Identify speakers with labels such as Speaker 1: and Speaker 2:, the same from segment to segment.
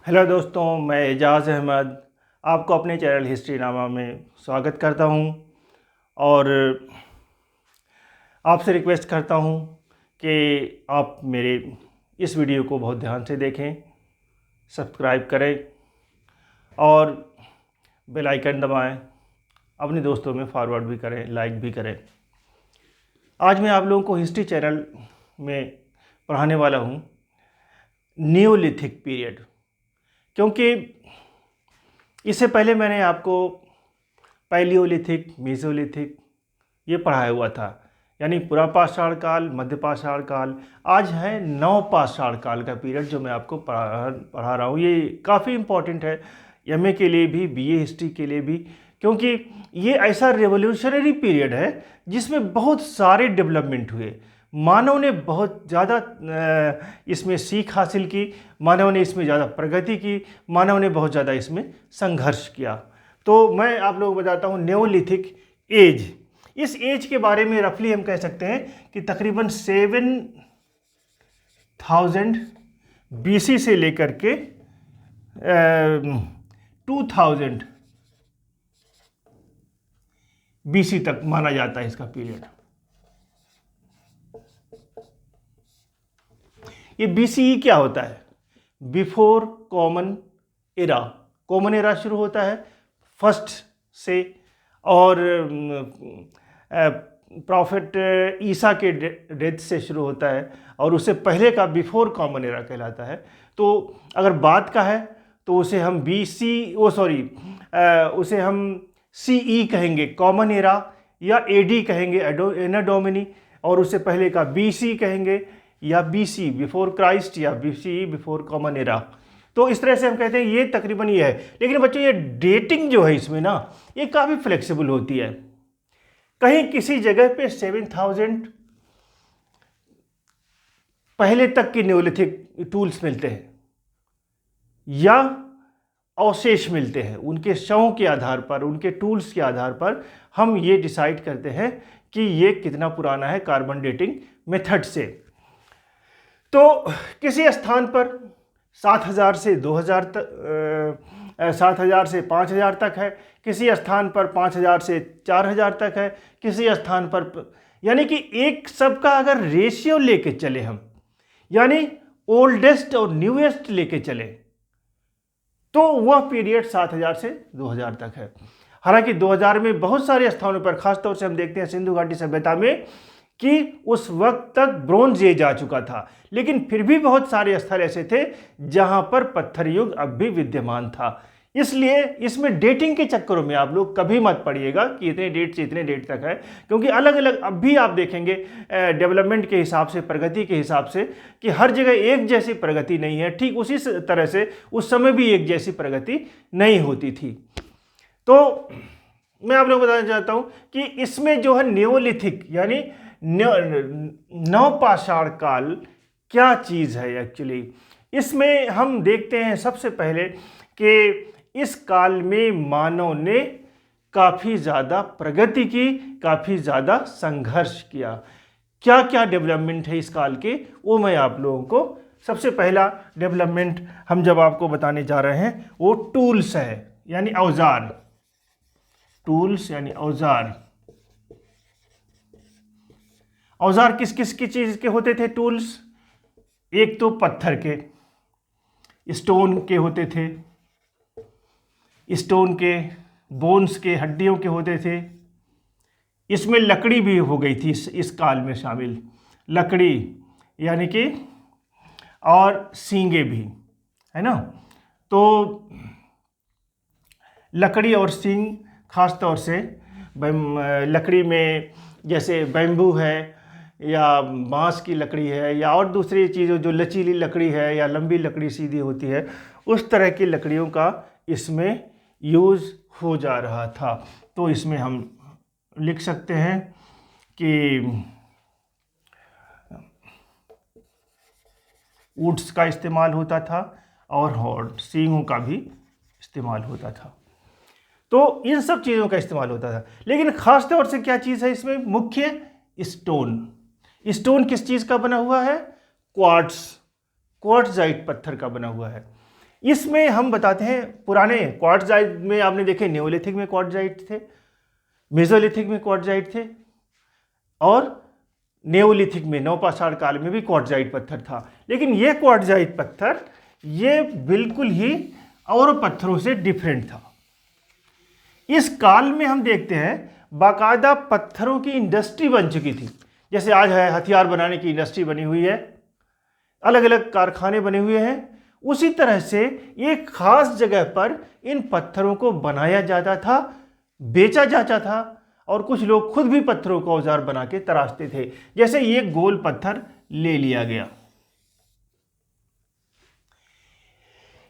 Speaker 1: Hello दोस्तों, मैं एजाज़ अहमद आपको अपने चैनल हिस्ट्री नामा में स्वागत करता हूं और आपसे रिक्वेस्ट करता हूं कि आप मेरे इस वीडियो को बहुत ध्यान से देखें, सब्सक्राइब करें और बेल आइकन दबाएं, अपने दोस्तों में फॉरवर्ड भी करें, लाइक भी करें। आज मैं आप लोगों को हिस्ट्री चैनल में पढ़ाने वाला हूं नियोलिथिक पीरियड, क्योंकि इससे पहले मैंने आपको पैलियोलिथिक, मेसोलिथिक ये पढ़ाया हुआ था, यानी पुरापाषाण काल, मध्यपाषाण काल। आज है नवपाषाण काल का पीरियड जो मैं आपको पढ़ा रहा हूँ। ये काफ़ी इम्पोर्टेंट है एमए के लिए भी, बीए हिस्ट्री के लिए भी, क्योंकि ये ऐसा रेवोल्यूशनरी पीरियड है जिसमें बहुत सारे डेवलपमेंट हुए। मानव ने बहुत ज़्यादा इसमें सीख हासिल की, मानव ने इसमें ज़्यादा प्रगति की, मानव ने बहुत ज़्यादा इसमें संघर्ष किया। तो मैं आप लोगों को बताता हूँ न्योलिथिक एज। इस एज के बारे में रफली हम कह सकते हैं कि तकरीबन 7000 BC से लेकर के 2000 BC तक माना जाता है इसका पीरियड। ये BCE क्या होता है? Before common era. Common era शुरू होता है फर्स्ट से, और प्रॉफिट ईसा के डेथ से शुरू होता है, और उससे पहले का बिफोर कॉमन एरा कहलाता है। तो अगर बाद का है तो उसे हम उसे हम CE कहेंगे, कॉमन एरा, या AD कहेंगे, एना डोमिनी, और उससे पहले का BC कहेंगे, या BC बिफोर क्राइस्ट, या BCE बिफोर कॉमन एरा। तो इस तरह से हम कहते हैं ये तकरीबन ये है। लेकिन बच्चों ये डेटिंग जो है इसमें ना, ये काफ़ी फ्लेक्सिबल होती है। कहीं किसी जगह पे 7000 पहले तक के न्योलिथिक टूल्स मिलते हैं या अवशेष मिलते हैं। उनके शवों के आधार पर, उनके टूल्स के आधार पर हम ये डिसाइड करते हैं कि ये कितना पुराना है कार्बन डेटिंग मेथड से। तो किसी स्थान पर 7000 से 2000 तक, 7000 से 5000 तक है, किसी स्थान पर 5000 से 4000 तक है, किसी स्थान पर, यानी कि एक सबका अगर रेशियो लेके चले हम, यानी ओल्डेस्ट और न्यूएस्ट लेके चले, तो वह पीरियड 7000 से 2000 तक है। हालांकि 2000 में बहुत सारे स्थानों पर, खासतौर से हम देखते हैं सिंधु घाटी सभ्यता में, कि उस वक्त तक ब्रोंज एज आ चुका था, लेकिन फिर भी बहुत सारे स्थल ऐसे थे जहां पर पत्थर युग अब भी विद्यमान था। इसलिए इसमें डेटिंग के चक्करों में आप लोग कभी मत पड़िएगा कि इतने डेट से इतने डेट तक है, क्योंकि अलग अलग अब भी आप देखेंगे डेवलपमेंट के हिसाब से, प्रगति के हिसाब से, कि हर जगह एक जैसी प्रगति नहीं है। ठीक उसी तरह से उस समय भी एक जैसी प्रगति नहीं होती थी। तो मैं आप लोगों को बताना चाहता हूं कि इसमें जो है न्योलिथिक यानी नवपाषाण काल क्या चीज़ है एक्चुअली। इसमें हम देखते हैं सबसे पहले कि इस काल में मानव ने काफ़ी ज़्यादा प्रगति की, काफ़ी ज़्यादा संघर्ष किया। क्या क्या डेवलपमेंट है इस काल के, वो मैं आप लोगों को, सबसे पहला डेवलपमेंट हम जब आपको बताने जा रहे हैं वो टूल्स है, यानी औजार। टूल्स यानी औजार। औजार किस किस की चीज़ के होते थे टूल्स? एक तो पत्थर के, स्टोन के होते थे, स्टोन के, बोन्स के, हड्डियों के होते थे। इसमें लकड़ी भी हो गई थी इस काल में शामिल, लकड़ी यानी कि, और सींगे भी, है ना। तो लकड़ी और सींग, खास तौर से लकड़ी में जैसे बैम्बू है, या बांस की लकड़ी है, या और दूसरी चीज़ों जो लचीली लकड़ी है या लंबी लकड़ी सीधी होती है, उस तरह की लकड़ियों का इसमें यूज़ हो जा रहा था। तो इसमें हम लिख सकते हैं कि वुड्स का इस्तेमाल होता था और सींगों का भी इस्तेमाल होता था। तो इन सब चीज़ों का इस्तेमाल होता था। लेकिन ख़ास तौर से क्या चीज़ है इसमें मुख्य? स्टोन। किस चीज़ का बना हुआ है? क्वार्ट्ज, क्वार्ट्जाइट पत्थर का बना हुआ है। इसमें हम बताते हैं पुराने क्वार्टजाइट में आपने देखे नियोलिथिक में क्वार्टजाइट थे, मेसोलिथिक में क्वार्टजाइट थे और नियोलिथिक में नवपाषाण काल में भी क्वार्टजाइट पत्थर था। लेकिन ये क्वार्टजाइट पत्थर ये बिल्कुल ही और पत्थरों से डिफरेंट था। इस काल में हम देखते हैं बाकायदा पत्थरों की इंडस्ट्री बन चुकी थी। जैसे आज है हथियार बनाने की इंडस्ट्री बनी हुई है, अलग अलग कारखाने बने हुए हैं, उसी तरह से एक खास जगह पर इन पत्थरों को बनाया जाता था, बेचा जाता था और कुछ लोग खुद भी पत्थरों का औजार बना के तराशते थे। जैसे ये गोल पत्थर ले लिया गया,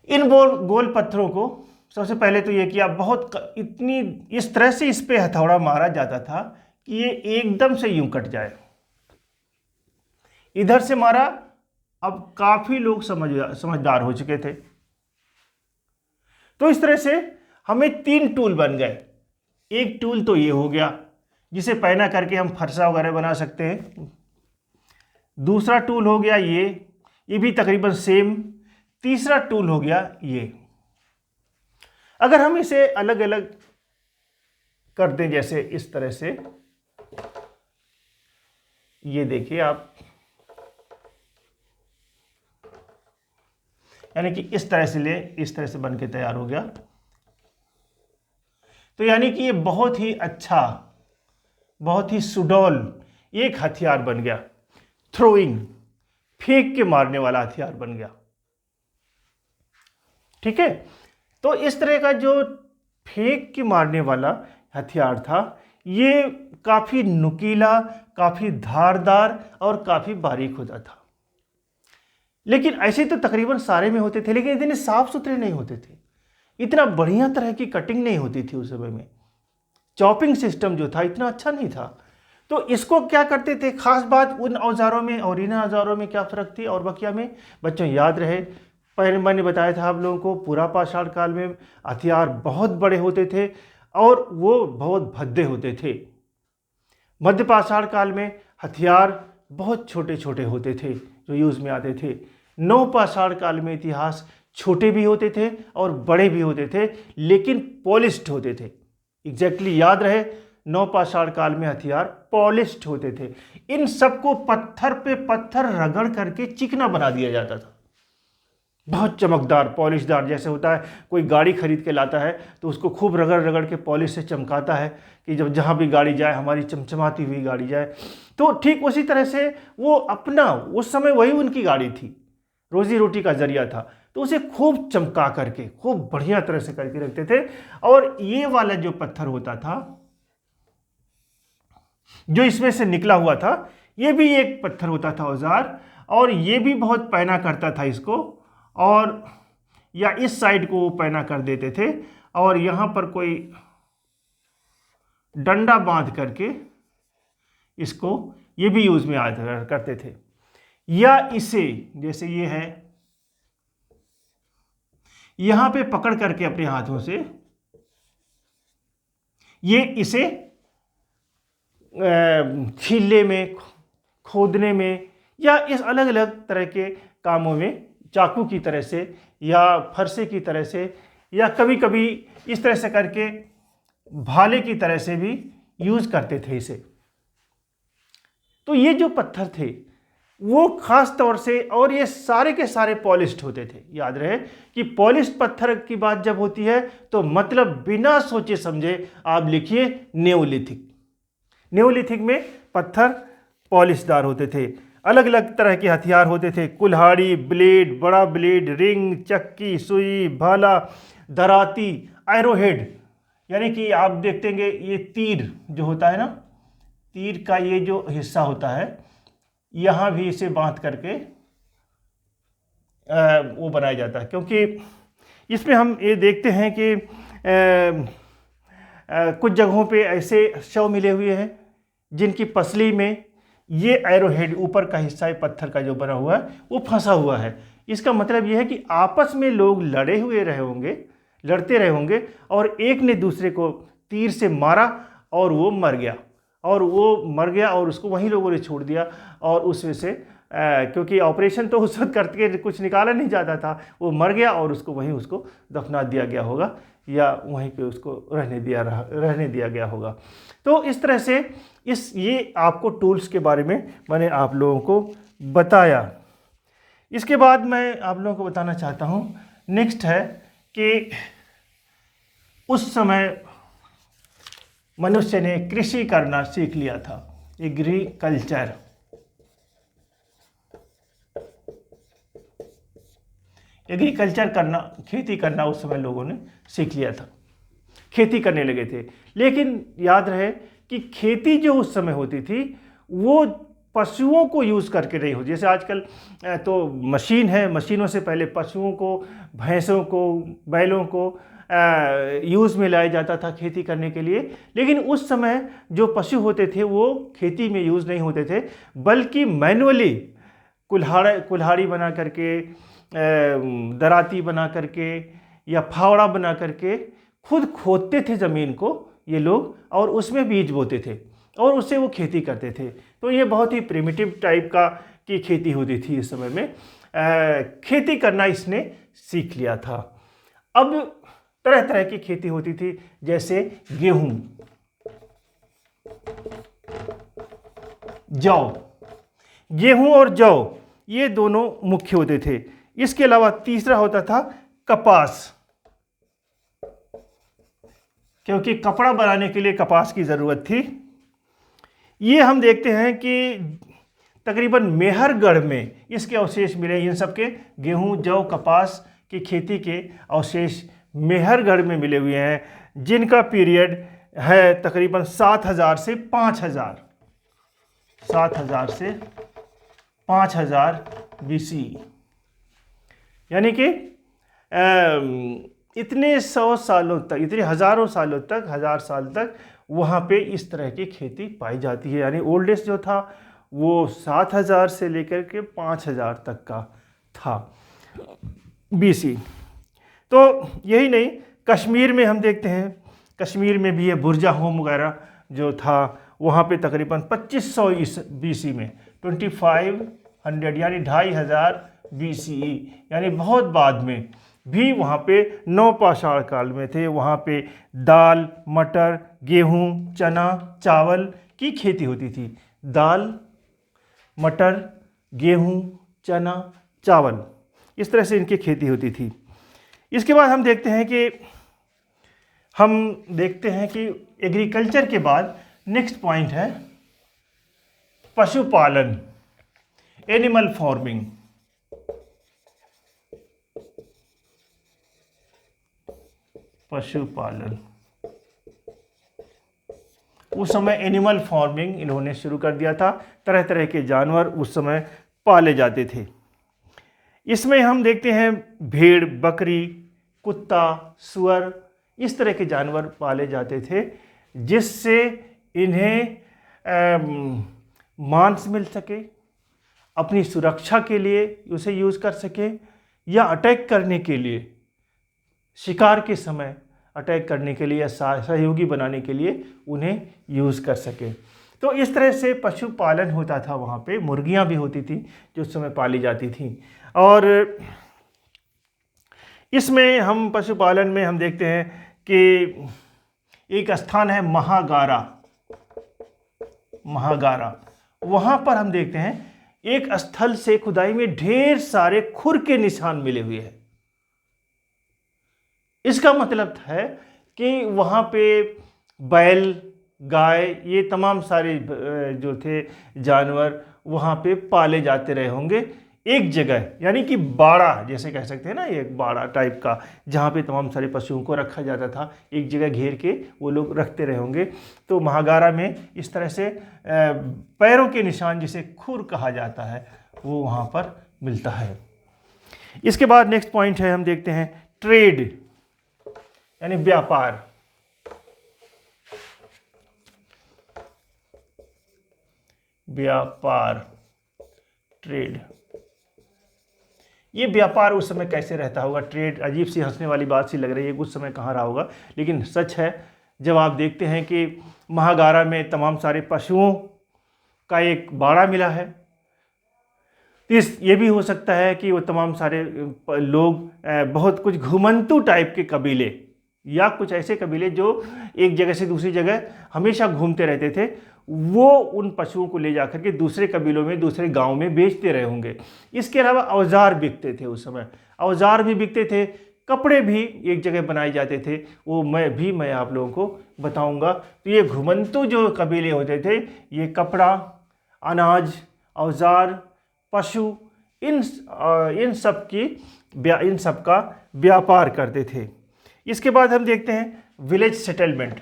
Speaker 1: इन गोल पत्थरों को सबसे पहले तो ये किया, बहुत इतनी इस तरह से इस पे हथौड़ा मारा जाता था कि ये एकदम से यूं कट जाए। इधर से मारा, अब काफी लोग समझदार हो चुके थे, तो इस तरह से हमें 3 टूल बन गए। एक टूल तो ये हो गया जिसे पैना करके हम फरसा वगैरह बना सकते हैं। दूसरा टूल हो गया ये भी तकरीबन सेम। तीसरा टूल हो गया ये। अगर हम इसे अलग अलग कर दें, जैसे इस तरह से, ये देखिए आप, यानी कि इस तरह से ले, इस तरह से बन के तैयार हो गया। तो यानी कि ये बहुत ही अच्छा, बहुत ही सुडौल एक हथियार बन गया। थ्रोइंग, फेंक के मारने वाला हथियार बन गया। ठीक है, तो इस तरह का जो फेंक के मारने वाला हथियार था, ये काफी नुकीला, काफी धारदार और काफी बारीक होता था। लेकिन ऐसे तो तकरीबन सारे में होते थे, लेकिन इतने साफ सुथरे नहीं होते थे, इतना बढ़िया तरह की कटिंग नहीं होती थी उस समय में। चॉपिंग सिस्टम जो था इतना अच्छा नहीं था। तो इसको क्या करते थे, खास बात उन औजारों में और इन औजारों में क्या फ़र्क थी और बकिया में, बच्चों याद रहे, पहले मैंने बताया था आप लोगों को, पुरापाषाण काल में हथियार बहुत बड़े होते थे और वो बहुत भद्दे होते थे। मध्यपाषाण काल में हथियार बहुत छोटे छोटे होते थे जो यूज़ में आते थे। नवपाषाण काल में इतिहास छोटे भी होते थे और बड़े भी होते थे, लेकिन पॉलिश्ड होते थे। एग्जैक्टली याद रहे, नवपाषाण काल में हथियार पॉलिश्ड होते थे। इन सबको पत्थर पे पत्थर रगड़ करके चिकना बना दिया जाता था, बहुत चमकदार, पॉलिशदार। जैसे होता है कोई गाड़ी खरीद के लाता है तो उसको खूब रगड़ रगड़ के पॉलिश से चमकाता है कि जब जहाँ भी गाड़ी जाए हमारी चमचमाती हुई गाड़ी जाए। तो ठीक उसी तरह से वो अपना, उस समय वही उनकी गाड़ी थी, रोजी रोटी का जरिया था, तो उसे खूब चमका करके, खूब बढ़िया तरह से करके रखते थे। और ये वाला जो पत्थर होता था जो इसमें से निकला हुआ था, ये भी एक पत्थर होता था औजार, और ये भी बहुत पैना करता था इसको, और या इस साइड को वो पैना कर देते थे और यहाँ पर कोई डंडा बांध करके इसको, ये भी यूज में करते थे। या इसे, जैसे ये है, यहां पे पकड़ करके अपने हाथों से ये इसे छीलने में, खोदने में या इस अलग अलग तरह के कामों में, चाकू की तरह से या फरसे की तरह से या कभी कभी इस तरह से करके भाले की तरह से भी यूज करते थे इसे। तो ये जो पत्थर थे वो खास तौर से, और ये सारे के सारे पॉलिश्ड होते थे। याद रहे कि पॉलिश्ड पत्थर की बात जब होती है तो मतलब बिना सोचे समझे आप लिखिए नियोलिथिक। नियोलिथिक में पत्थर पॉलिशदार होते थे, अलग अलग तरह के हथियार होते थे, कुल्हाड़ी, ब्लेड, बड़ा ब्लेड, रिंग, चक्की, सुई, भाला, दराती, एरोहेड, यानी कि आप देखेंगे ये तीर जो होता है ना, तीर का ये जो हिस्सा होता है, यहाँ भी इसे बांध करके वो बनाया जाता है, क्योंकि इसमें हम ये देखते हैं कि कुछ जगहों पे ऐसे शव मिले हुए हैं जिनकी पसली में ये एरोहेड, ऊपर का हिस्सा है पत्थर का जो बना हुआ है, वो फंसा हुआ है। इसका मतलब ये है कि आपस में लोग लड़े हुए रहे होंगे, लड़ते रहे होंगे, और एक ने दूसरे को तीर से मारा और वो मर गया, और उसको वहीं लोगों ने छोड़ दिया और उसमें से क्योंकि ऑपरेशन तो उस वक्त करके कुछ निकाला नहीं जाता था, वो मर गया और उसको दफना दिया गया होगा या वहीं पे उसको रहने दिया गया होगा। तो इस तरह से ये आपको टूल्स के बारे में मैंने आप लोगों को बताया। इसके बाद मैं आप लोगों को बताना चाहता हूँ, नेक्स्ट है कि उस समय मनुष्य ने कृषि करना सीख लिया था, एग्रीकल्चर। एग्रीकल्चर करना, खेती करना उस समय लोगों ने सीख लिया था, खेती करने लगे थे। लेकिन याद रहे कि खेती जो उस समय होती थी वो पशुओं को यूज़ करके नहीं होती। जैसे आजकल तो मशीन है, मशीनों से पहले पशुओं को, भैंसों को, बैलों को यूज़ में लाया जाता था खेती करने के लिए। लेकिन उस समय जो पशु होते थे वो खेती में यूज़ नहीं होते थे, बल्कि मैनुअली कुल्हाड़ी बना करके, दराती बना करके या फावड़ा बना करके खुद खोदते थे ज़मीन को ये लोग, और उसमें बीज बोते थे और उससे वो खेती करते थे। तो ये बहुत ही प्रिमिटिव टाइप की खेती होती थी इस समय में। खेती करना इसने सीख लिया था। अब तरह तरह की खेती होती थी, जैसे गेहूं, जौ। गेहूं और जौ ये दोनों मुख्य होते थे। इसके अलावा तीसरा होता था कपास, क्योंकि कपड़ा बनाने के लिए कपास की ज़रूरत थी। ये हम देखते हैं कि तकरीबन मेहरगढ़ में इसके अवशेष मिले। इन सब के गेहूं, जौ, कपास की खेती के अवशेष मेहरगढ़ में मिले हुए हैं, जिनका पीरियड है तकरीबन 7000 से 5000, 7000 से 5000 BC। यानी कि इतने 100 सालों तक, इतने हज़ारों सालों तक, 1000 साल तक वहाँ पे इस तरह की खेती पाई जाती है। यानी ओल्डेस्ट जो था वो 7000 से लेकर के 5000 तक का था BC। तो यही नहीं, कश्मीर में हम देखते हैं, कश्मीर में भी ये बुर्जा होम वगैरह जो था वहाँ पे तकरीबन 2500 BC में, 2500 यानी 2500 BCE, यानी बहुत बाद में भी वहाँ पे नवपाषाण काल में थे। वहाँ पे दाल, मटर, गेहूँ, चना, चावल की खेती होती थी। दाल, मटर, गेहूँ, चना, चावल, इस तरह से इनकी खेती होती थी। इसके बाद हम देखते हैं कि एग्रीकल्चर के बाद नेक्स्ट पॉइंट है पशुपालन, एनिमल फार्मिंग। पशुपालन, उस समय एनिमल फार्मिंग इन्होंने शुरू कर दिया था। तरह तरह के जानवर उस समय पाले जाते थे। इसमें हम देखते हैं भेड़, बकरी, कुत्ता, सुअर, इस तरह के जानवर पाले जाते थे, जिससे इन्हें मांस मिल सके, अपनी सुरक्षा के लिए उसे यूज़ कर सके, या अटैक करने के लिए, शिकार के समय अटैक करने के लिए या सहयोगी बनाने के लिए उन्हें यूज़ कर सके। तो इस तरह से पशुपालन होता था। वहाँ पे मुर्गियाँ भी होती थी जो उस समय पाली जाती थी। और इसमें हम पशुपालन में हम देखते हैं कि एक स्थान है महागारा। महागारा, वहाँ पर हम देखते हैं एक स्थल से खुदाई में ढेर सारे खुर के निशान मिले हुए हैं। इसका मतलब है कि वहाँ पे बैल, गाय, ये तमाम सारे जो थे जानवर वहाँ पे पाले जाते रहे होंगे एक जगह, यानी कि बाड़ा जैसे कह सकते हैं ना, एक बाड़ा टाइप का, जहाँ पे तमाम सारे पशुओं को रखा जाता था। एक जगह घेर के वो लोग रखते रहे होंगे। तो महागारा में इस तरह से पैरों के निशान, जिसे खुर कहा जाता है, वो वहाँ पर मिलता है। इसके बाद नेक्स्ट पॉइंट है, हम देखते हैं ट्रेड, यानी व्यापार। व्यापार, ट्रेड, ये व्यापार उस समय कैसे रहता होगा? ट्रेड, अजीब सी हंसने वाली बात सी लग रही है, उस समय कहाँ रहा होगा, लेकिन सच है। जब आप देखते हैं कि महागारा में तमाम सारे पशुओं का एक बाड़ा मिला है, तो ये भी हो सकता है कि वो तमाम सारे लोग बहुत कुछ घुमंतू टाइप के कबीले या कुछ ऐसे कबीले जो एक जगह से दूसरी जगह हमेशा घूमते रहते थे, वो उन पशुओं को ले जाकर के दूसरे कबीलों में, दूसरे गांव में बेचते रहे होंगे। इसके अलावा औजार बिकते थे उस समय, औजार भी बिकते थे, कपड़े भी एक जगह बनाए जाते थे, वो मैं आप लोगों को बताऊंगा। तो ये घुमंतू जो कबीले होते थे, ये कपड़ा, अनाज, औजार, पशु, इन सब का व्यापार करते थे। इसके बाद हम देखते हैं विलेज सेटलमेंट,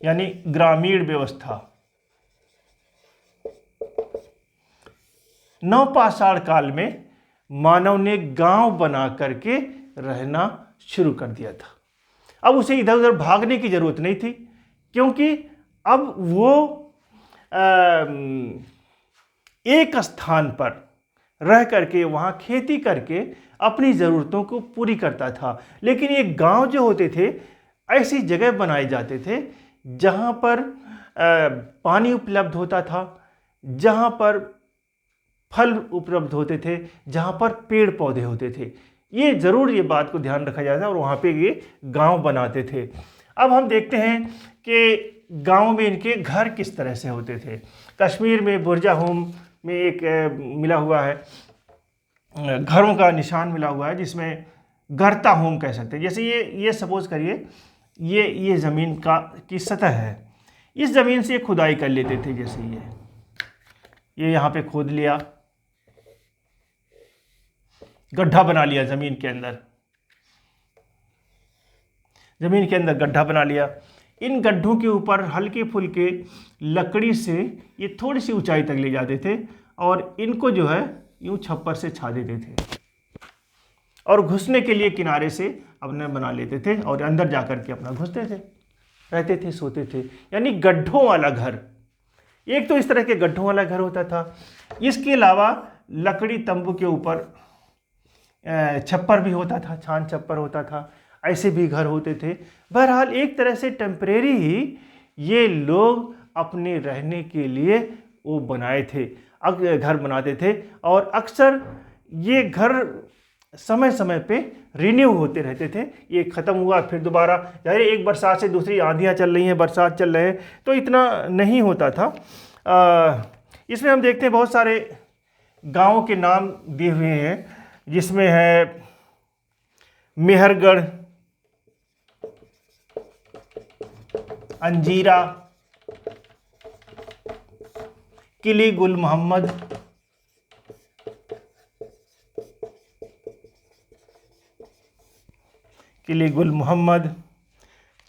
Speaker 1: यानी ग्रामीण व्यवस्था। नवपाषाण काल में मानव ने गांव बना करके रहना शुरू कर दिया था। अब उसे इधर उधर भागने की जरूरत नहीं थी, क्योंकि अब वो एक स्थान पर रह करके वहाँ खेती करके अपनी ज़रूरतों को पूरी करता था। लेकिन ये गांव जो होते थे, ऐसी जगह बनाए जाते थे जहाँ पर पानी उपलब्ध होता था, जहाँ पर फल उपलब्ध होते थे, जहाँ पर पेड़ पौधे होते थे। ये ज़रूर ये बात को ध्यान रखा जाता है और वहाँ पे ये गांव बनाते थे। अब हम देखते हैं कि गांव में इनके घर किस तरह से होते थे। कश्मीर में बुर्जा होम में एक मिला हुआ है, घरों का निशान मिला हुआ है, जिसमें गर्ता होम कह सकते हैं। जैसे ये सपोज करिए ये ज़मीन की सतह है, इस ज़मीन से खुदाई कर लेते थे। जैसे ये यहाँ पे खोद लिया, गड्ढा बना लिया ज़मीन के अंदर गड्ढा बना लिया। इन गड्ढों के ऊपर हल्के फुल्के लकड़ी से ये थोड़ी सी ऊंचाई तक ले जाते थे और इनको जो है यूं छप्पर से छा देते थे और घुसने के लिए किनारे से अपने बना लेते थे और अंदर जाकर के अपना घुसते थे, रहते थे, सोते थे। यानी गड्ढों वाला घर। एक तो इस तरह के गड्ढों वाला घर होता था। इसके अलावा लकड़ी तंबू के ऊपर छप्पर भी होता था, छान छप्पर होता था। ऐसे भी घर होते थे। बहरहाल एक तरह से टेम्परेरी ही ये लोग अपने रहने के लिए वो बनाए थे, घर बनाते थे। और अक्सर ये घर समय समय पे रिन्यू होते रहते थे। ये ख़त्म हुआ फिर दोबारा, जाहिर एक बरसात से दूसरी आंधियाँ चल रही हैं, बरसात चल रहे हैं, तो इतना नहीं होता था। इसमें हम देखते हैं बहुत सारे गाँव के नाम दिए हुए हैं, जिसमें है मेहरगढ़, अंजीरा, किली गुल मोहम्मद,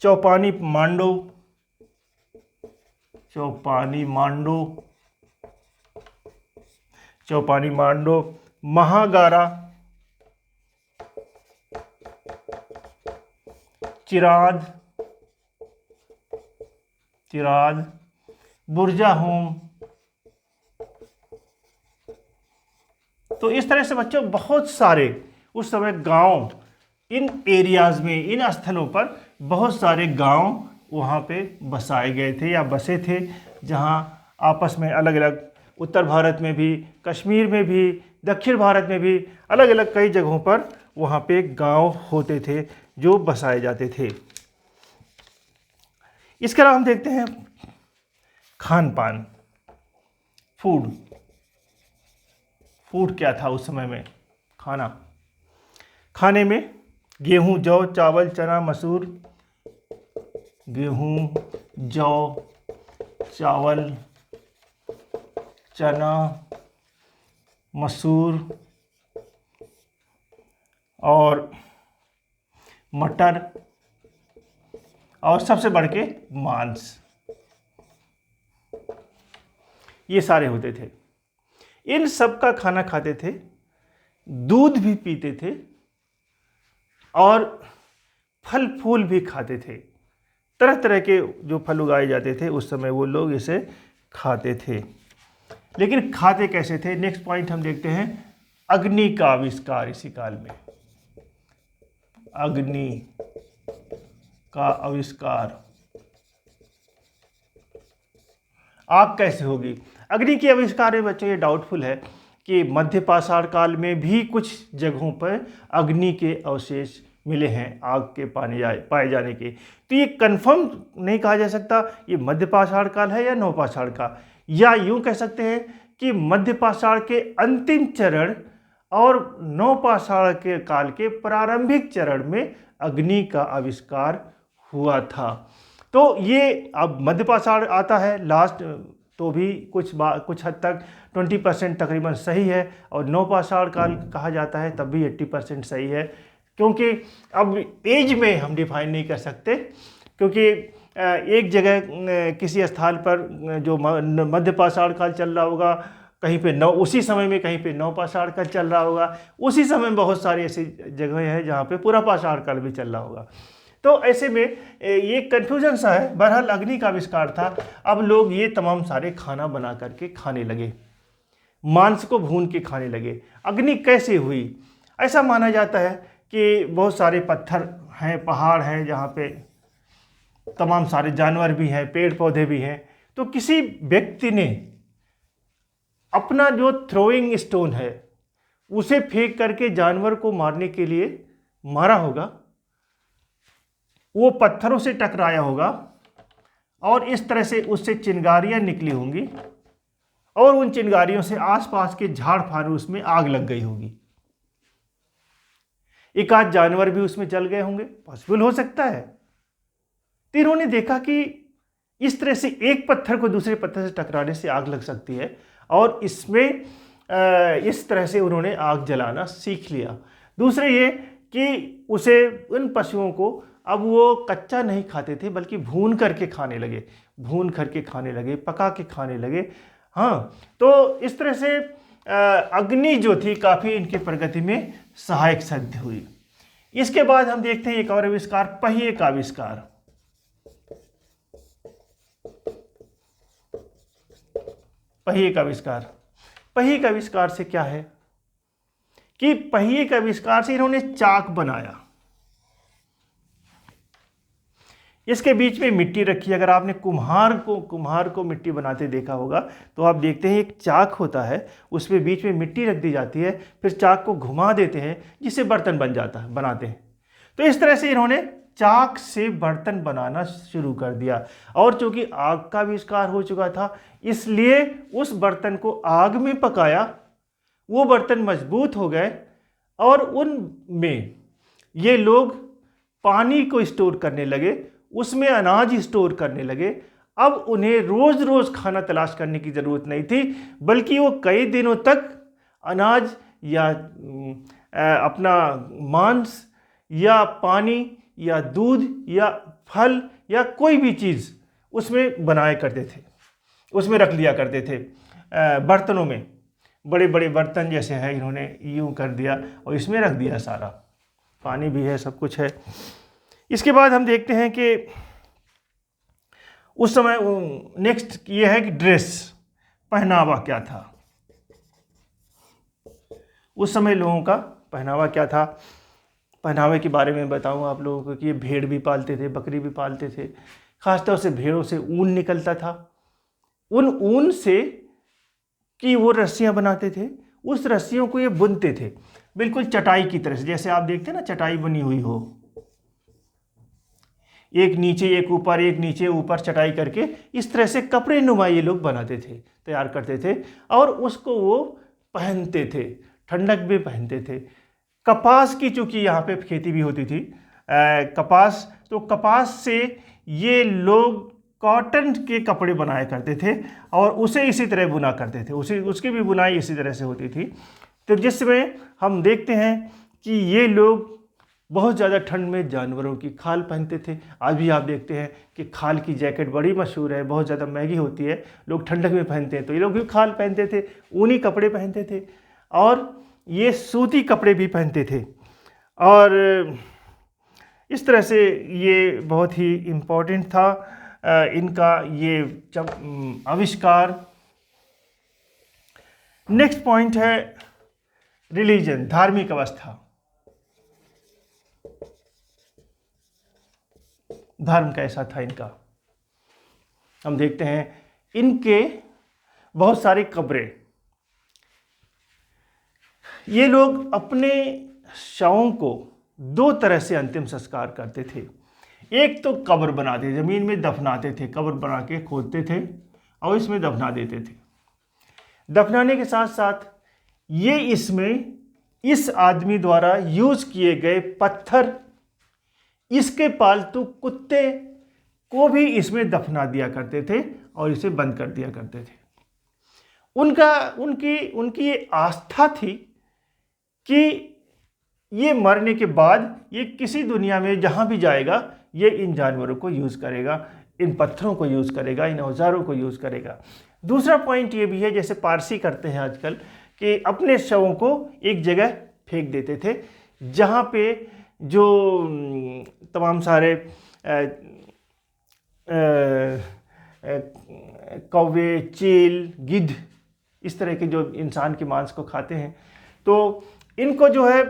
Speaker 1: चौपानी मांडो, महागारा, चिराद, बुर्जा होम। तो इस तरह से बच्चों बहुत सारे उस समय गांव, इन एरियाज में, इन स्थलों पर बहुत सारे गांव वहाँ पे बसाए गए थे या बसे थे, जहाँ आपस में अलग अलग, उत्तर भारत में भी, कश्मीर में भी, दक्षिण भारत में भी अलग अलग कई जगहों पर वहाँ पे गांव होते थे जो बसाए जाते थे। इसके अलावा हम देखते हैं खान पान, फूड क्या था उस समय में। खाने में गेहूं, जौ, चावल, चना, मसूर, गेहूं, जौ, चावल, चना, मसूर और मटर, और सबसे बढ़ के मांस, ये सारे होते थे। इन सब का खाना खाते थे, दूध भी पीते थे और फल फूल भी खाते थे। तरह तरह के जो फल उगाए जाते थे उस समय वो लोग इसे खाते थे। लेकिन खाते कैसे थे? नेक्स्ट पॉइंट हम देखते हैं, अग्नि का आविष्कार इसी काल में। अग्नि का आविष्कार। आग कैसे होगी? अग्नि के आविष्कार में बच्चों ये डाउटफुल है कि मध्य पाषाण काल में भी कुछ जगहों पर अग्नि के अवशेष मिले हैं आग के पाए जाने के। तो ये कंफर्म नहीं कहा जा सकता ये मध्य पाषाण काल है या नवपाषाण का, या यूं कह सकते हैं कि मध्य पाषाण के अंतिम चरण और नवपाषाण के काल के प्रारंभिक चरण में अग्नि का आविष्कार हुआ था। तो ये अब मध्य पाषाण आता है लास्ट, तो भी कुछ हद तक 20% तकरीबन सही है, और नवपाषाण काल कहा जाता है तब भी 80% सही है, क्योंकि अब एज में हम डिफाइन नहीं कर सकते, क्योंकि एक जगह किसी स्थान पर जो मध्य पाषाण काल चल रहा होगा, कहीं पे उसी समय में कहीं पे नवपाषाण काल चल रहा होगा, उसी समय में बहुत सारी ऐसी जगह हैं जहाँ पे पूरा पाषाण काल भी चल रहा होगा। तो ऐसे में ये कन्फ्यूजन सा है। बहरहाल अग्नि का आविष्कार था। अब लोग ये तमाम सारे खाना बना करके खाने लगे, मांस को भून के खाने लगे। अग्नि कैसे हुई? ऐसा माना जाता है कि बहुत सारे पत्थर हैं, पहाड़ हैं, जहाँ पे तमाम सारे जानवर भी हैं, पेड़ पौधे भी हैं। तो किसी व्यक्ति ने अपना जो थ्रोइंग स्टोन है उसे फेंक करके जानवर को मारने के लिए मारा होगा, वो पत्थरों से टकराया होगा और इस तरह से उससे चिंगारियां निकली होंगी, और उन चिंगारियों से आसपास के झाड़ फानूस में आग लग गई होगी। एक आध जानवर भी उसमें जल गए होंगे, पॉसिबल हो सकता है। तो इन्होंने देखा कि इस तरह से एक पत्थर को दूसरे पत्थर से टकराने से आग लग सकती है, और इसमें इस तरह से उन्होंने आग जलाना सीख लिया। दूसरे ये कि उसे उन पशुओं को अब वो कच्चा नहीं खाते थे, बल्कि भून करके खाने लगे, पका के खाने लगे। हाँ, तो इस तरह से अग्नि जो थी काफ़ी इनकी प्रगति में सहायक सिद्ध हुई। इसके बाद हम देखते हैं एक और आविष्कार, पहिए का आविष्कार। पहिए का आविष्कार से क्या है कि पहिए के आविष्कार से इन्होंने चाक बनाया। इसके बीच में मिट्टी रखी। अगर आपने कुम्हार को मिट्टी बनाते देखा होगा तो आप देखते हैं एक चाक होता है, उसमें बीच में मिट्टी रख दी जाती है, फिर चाक को घुमा देते हैं जिससे बर्तन बनाते हैं। तो इस तरह से इन्होंने चाक से बर्तन बनाना शुरू कर दिया, और चूंकि आग का आविष्कार हो चुका था इसलिए उस बर्तन को आग में पकाया, वो बर्तन मजबूत हो गए, और उनमें ये लोग पानी को स्टोर करने लगे, उसमें अनाज स्टोर करने लगे। अब उन्हें रोज रोज खाना तलाश करने की ज़रूरत नहीं थी, बल्कि वो कई दिनों तक अनाज या अपना मांस या पानी या दूध या फल या कोई भी चीज़ उसमें बनाया करते थे, उसमें रख लिया करते थे बर्तनों में। बड़े बड़े बर्तन जैसे हैं इन्होंने यूं कर दिया और इसमें रख दिया, सारा पानी भी है, सब कुछ है। इसके बाद हम देखते हैं कि उस समय नेक्स्ट ये है कि ड्रेस, पहनावा क्या था। उस समय लोगों का पहनावा क्या था। पहनावे के बारे में बताऊं आप लोगों को कि ये भेड़ भी पालते थे, बकरी भी पालते थे। खासतौर से भेड़ों से ऊन निकलता था, उन ऊन से कि वो रस्सियां बनाते थे, उस रस्सियों को ये बुनते थे बिल्कुल चटाई की तरह से। जैसे आप देखते हैं ना चटाई बनी हुई हो, एक नीचे एक ऊपर, एक नीचे ऊपर चटाई करके, इस तरह से कपड़े नुमा ये लोग बनाते थे, तैयार करते थे, और उसको वो पहनते थे, ठंडक में पहनते थे। कपास की चूंकि यहाँ पे खेती भी होती थी, कपास, तो कपास से ये लोग कॉटन के कपड़े बनाया करते थे और उसे इसी तरह बुना करते थे, उसकी भी बुनाई इसी तरह से होती थी। तो जिसमें हम देखते हैं कि ये लोग बहुत ज़्यादा ठंड में जानवरों की खाल पहनते थे। आज भी आप देखते हैं कि खाल की जैकेट बड़ी मशहूर है, बहुत ज़्यादा महंगी होती है, लोग ठंडक में पहनते हैं, तो ये लोग भी खाल पहनते थे, ऊनी कपड़े पहनते थे, और ये सूती कपड़े भी पहनते थे। और इस तरह से ये बहुत ही इम्पोर्टेंट था इनका ये आविष्कार। नेक्स्ट पॉइंट है रिलीजन, धार्मिक अवस्था। धर्म कैसा था इनका, हम देखते हैं इनके बहुत सारी कब्रें। ये लोग अपने शवों को दो तरह से अंतिम संस्कार करते थे। एक तो कब्र बनाते, ज़मीन में दफनाते थे, कब्र बना के खोदते थे और इसमें दफना देते थे। दफनाने के साथ साथ ये इसमें इस आदमी द्वारा यूज़ किए गए पत्थर, इसके पालतू कुत्ते को भी इसमें दफना दिया करते थे और इसे बंद कर दिया करते थे। उनकी ये आस्था थी कि ये मरने के बाद ये किसी दुनिया में जहाँ भी जाएगा ये इन जानवरों को यूज़ करेगा, इन पत्थरों को यूज़ करेगा, इन औजारों को यूज़ करेगा। दूसरा पॉइंट ये भी है, जैसे पारसी करते हैं आजकल, कि अपने शवों को एक जगह फेंक देते थे जहाँ पे जो तमाम सारे कौवे, चील, गिद्ध इस तरह के जो इंसान के मांस को खाते हैं, तो इनको जो है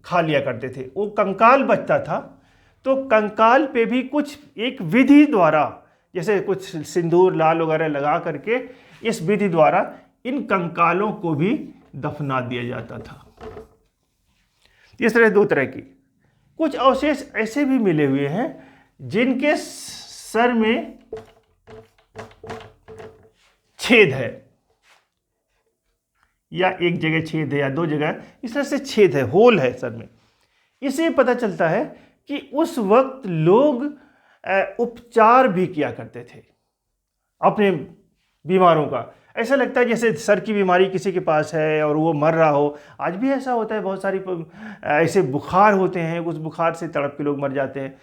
Speaker 1: खा लिया करते थे। वो कंकाल बचता था तो कंकाल पे भी कुछ एक विधि द्वारा, जैसे कुछ सिंदूर लाल वगैरह लगा करके इस विधि द्वारा इन कंकालों को भी दफना दिया जाता था। इस तरह दो तरह की कुछ अवशेष ऐसे भी मिले हुए हैं जिनके सर में छेद है, या एक जगह छेद है या दो जगह इस तरह से छेद है, होल है सर में। इससे पता चलता है कि उस वक्त लोग उपचार भी किया करते थे अपने बीमारों का। ऐसा लगता है जैसे सर की बीमारी किसी के पास है और वो मर रहा हो। आज भी ऐसा होता है, बहुत सारी ऐसे बुखार होते हैं, उस बुखार से तड़प के लोग मर जाते हैं।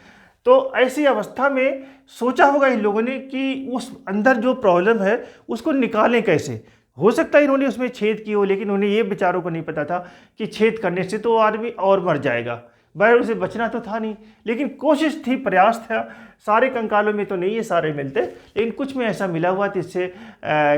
Speaker 1: तो ऐसी अवस्था में सोचा होगा इन लोगों ने कि उस अंदर जो प्रॉब्लम है उसको निकालें कैसे। हो सकता है इन्होंने उसमें छेद की हो, लेकिन उन्हें ये बेचारों को नहीं पता था कि छेद करने से तो आदमी और मर जाएगा, बहर उसे बचना तो था नहीं। लेकिन कोशिश थी, प्रयास था। सारे कंकालों में तो नहीं ये सारे मिलते, लेकिन कुछ में ऐसा मिला हुआ था, इससे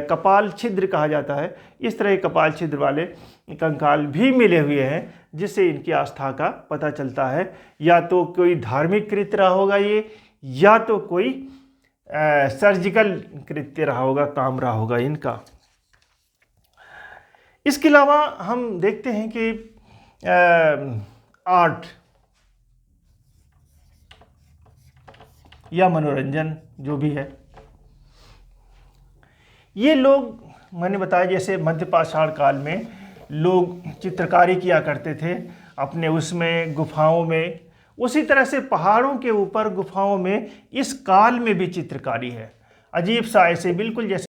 Speaker 1: कपाल छिद्र कहा जाता है। इस तरह कपाल छिद्र वाले कंकाल भी मिले हुए हैं, जिससे इनकी आस्था का पता चलता है। या तो कोई धार्मिक कृत्य रहा होगा ये, या तो कोई सर्जिकल कृत्य रहा होगा, काम रहा होगा इनका। इसके अलावा हम देखते हैं कि आर्ट या मनोरंजन जो भी है, ये लोग, मैंने बताया जैसे मध्य पाषाण काल में लोग चित्रकारी किया करते थे अपने उसमें गुफाओं में, उसी तरह से पहाड़ों के ऊपर गुफाओं में इस काल में भी चित्रकारी है। अजीब सा ऐसे बिल्कुल जैसे